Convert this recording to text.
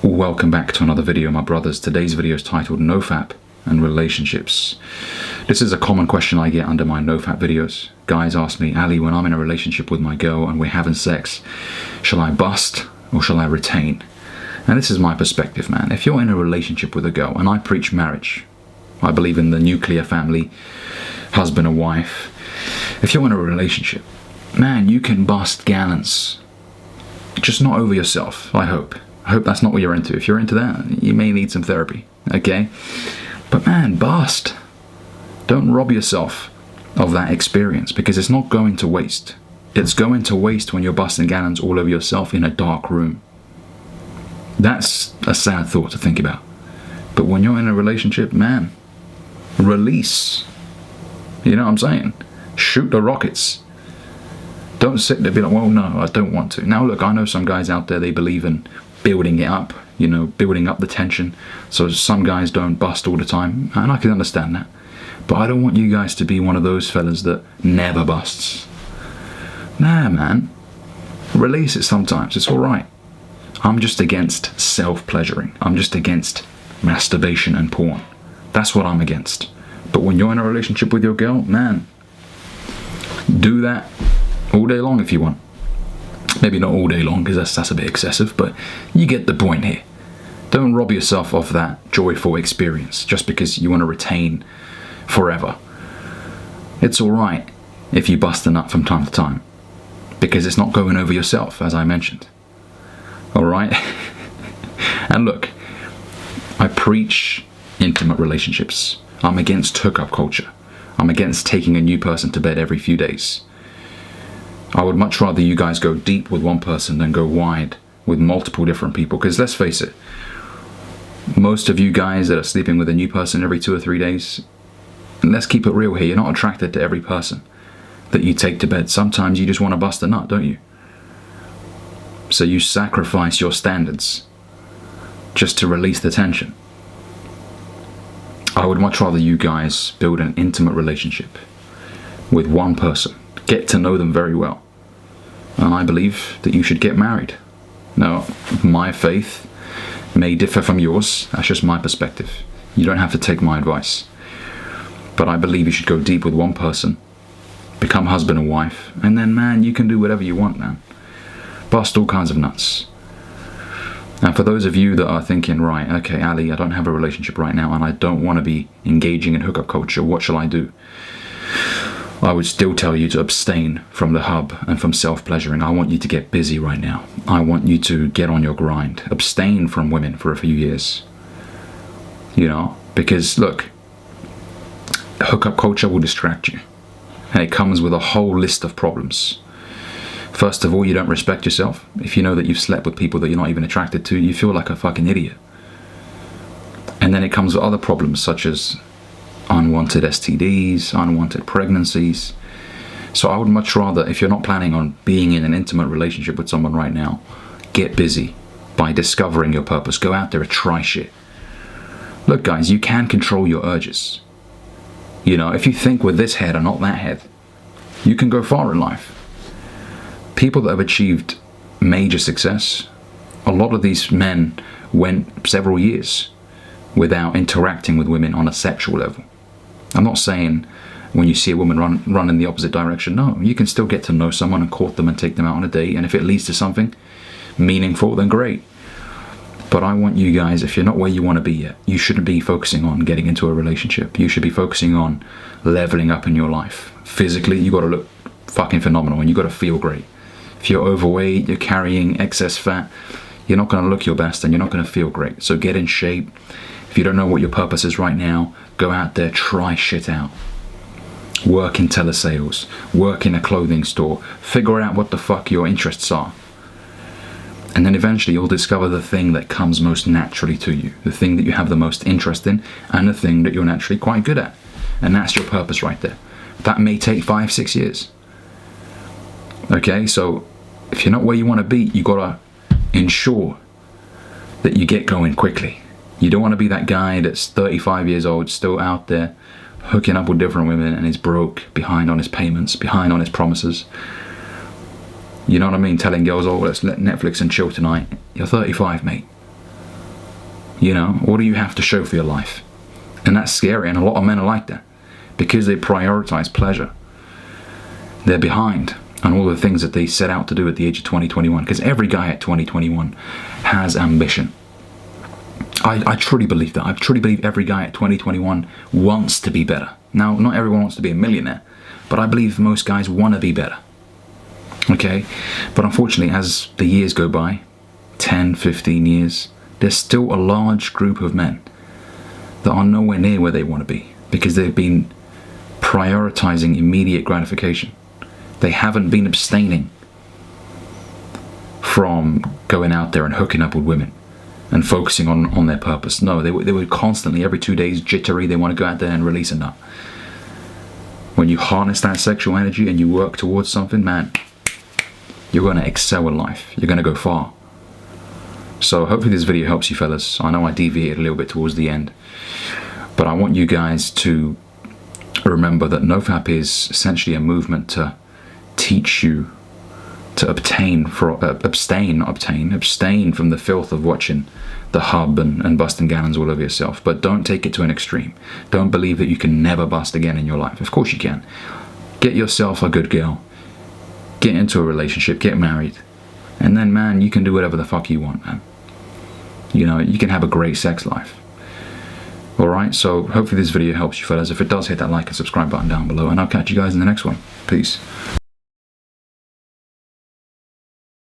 Welcome back to another video, my brothers. Today's video is titled NoFap and Relationships. This is a common question I get under my NoFap videos. Guys ask me, Ali, when I'm in a relationship with my girl and we're having sex, shall I bust or shall I retain? And this is my perspective, man. If you're in a relationship with a girl, and I preach marriage, I believe in the nuclear family, husband and wife. If you're in a relationship, man, you can bust gallants. Just not over yourself, I hope. I hope that's not what you're into. If you're into that, you may need some therapy, okay? But man, bust. Don't rob yourself of that experience, because it's not going to waste. It's going to waste when you're busting gallons all over yourself in a dark room. That's a sad thought to think about. But when you're in a relationship, man, release. You know what I'm saying? Shoot the rockets. Don't sit there and be like, well, no, I don't want to. Now, look, I know some guys out there, they believe in building it up, you know, building up the tension. So some guys don't bust all the time, and I can understand that. But I don't want you guys to be one of those fellas that never busts. Nah, man. Release it sometimes. It's all right. I'm just against self-pleasuring. I'm just against masturbation and porn. That's what I'm against. But when you're in a relationship with your girl, man, do that all day long if you want. Maybe not all day long, because that's a bit excessive, but you get the point here. Don't rob yourself of that joyful experience just because you want to retain forever. It's all right if you bust a nut from time to time, because it's not going over yourself, as I mentioned. All right? And look, I preach intimate relationships. I'm against hookup culture. I'm against taking a new person to bed every few days. I would much rather you guys go deep with one person than go wide with multiple different people. Because let's face it, most of you guys that are sleeping with a new person every 2 or 3 days, and let's keep it real here, you're not attracted to every person that you take to bed. Sometimes you just want to bust a nut, don't you? So you sacrifice your standards just to release the tension. I would much rather you guys build an intimate relationship with one person. Get to know them very well. And I believe that you should get married. Now, my faith may differ from yours. That's just my perspective. You don't have to take my advice. But I believe you should go deep with one person, become husband and wife, and then, man, you can do whatever you want, man. Bust all kinds of nuts. And for those of you that are thinking, right, okay, Ali, I don't have a relationship right now and I don't want to be engaging in hookup culture, what shall I do? I would still tell you to abstain from the hub and from self-pleasuring. I want you to get busy right now. I want you to get on your grind. Abstain from women for a few years. You know, because look, hookup culture will distract you. And it comes with a whole list of problems. First of all, you don't respect yourself. If you know that you've slept with people that you're not even attracted to, you feel like a fucking idiot. And then it comes with other problems such as unwanted STDs, unwanted pregnancies. So I would much rather, if you're not planning on being in an intimate relationship with someone right now, get busy by discovering your purpose. Go out there and try shit. Look, guys, you can control your urges. You know, if you think with this head and not that head, you can go far in life. People that have achieved major success, a lot of these men went several years without interacting with women on a sexual level. I'm not saying when you see a woman run in the opposite direction. No, you can still get to know someone and court them and take them out on a date, and if it leads to something meaningful, then great. But I want you guys, if you're not where you want to be yet, you shouldn't be focusing on getting into a relationship. You should be focusing on leveling up in your life. Physically, you got to look fucking phenomenal and you got to feel great. If you're overweight, you're carrying excess fat, you're not going to look your best and you're not going to feel great. So get in shape. If you don't know what your purpose is right now, go out there, try shit out. Work in telesales, work in a clothing store, figure out what the fuck your interests are. And then eventually you'll discover the thing that comes most naturally to you, the thing that you have the most interest in, and the thing that you're naturally quite good at. And that's your purpose right there. That may take 5-6 years. Okay, so if you're not where you want to be, you gotta ensure that you get going quickly. You don't want to be that guy that's 35 years old, still out there hooking up with different women and is broke, behind on his payments, behind on his promises. You know what I mean? Telling girls, oh, let's let Netflix and chill tonight. You're 35, mate. You know, what do you have to show for your life? And that's scary, and a lot of men are like that because they prioritize pleasure. They're behind on all the things that they set out to do at the age of 20, 21, because every guy at 20, 21 has ambition. I truly believe that. I truly believe every guy at 20, 21 wants to be better. Now, not everyone wants to be a millionaire, but I believe most guys want to be better. Okay? But unfortunately, as the years go by, 10, 15 years, there's still a large group of men that are nowhere near where they want to be because they've been prioritizing immediate gratification. They haven't been abstaining from going out there and hooking up with women and focusing on their purpose. No, they were constantly, every 2 days, jittery. They want to go out there and release a nut. When you harness that sexual energy and you work towards something, man, you're going to excel in life. You're going to go far. So hopefully this video helps you fellas. I know I deviated a little bit towards the end, but I want you guys to remember that NoFap is essentially a movement to teach you to abstain from the filth of watching the hub and busting gallons all over yourself. But don't take it to an extreme. Don't believe that you can never bust again in your life. Of course you can. Get yourself a good girl. Get into a relationship. Get married. And then, man, you can do whatever the fuck you want, man. You know, you can have a great sex life. Alright, so hopefully this video helps you fellas. If it does, hit that like and subscribe button down below, and I'll catch you guys in the next one. Peace.